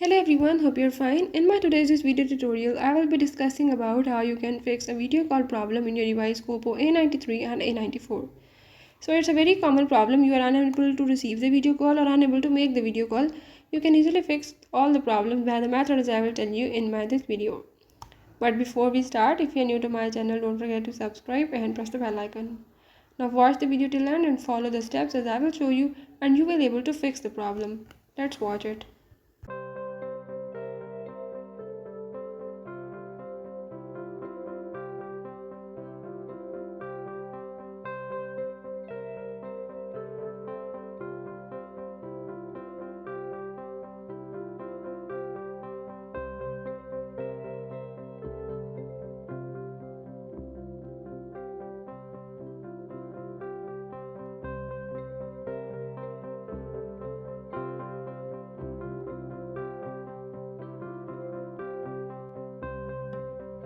Hello everyone, hope you're fine. In my today's video tutorial, I will be discussing about how you can fix a video call problem in your device OPPO A93 and A94. So it's a very common problem. You are unable to receive the video call or unable to make the video call. You can easily fix all the problems by the methods I will tell you in this video. But before we start, if you're new to my channel, don't forget to subscribe and press the bell icon. Now watch the video till end and follow the steps as I will show you and you will be able to fix the problem. Let's watch it.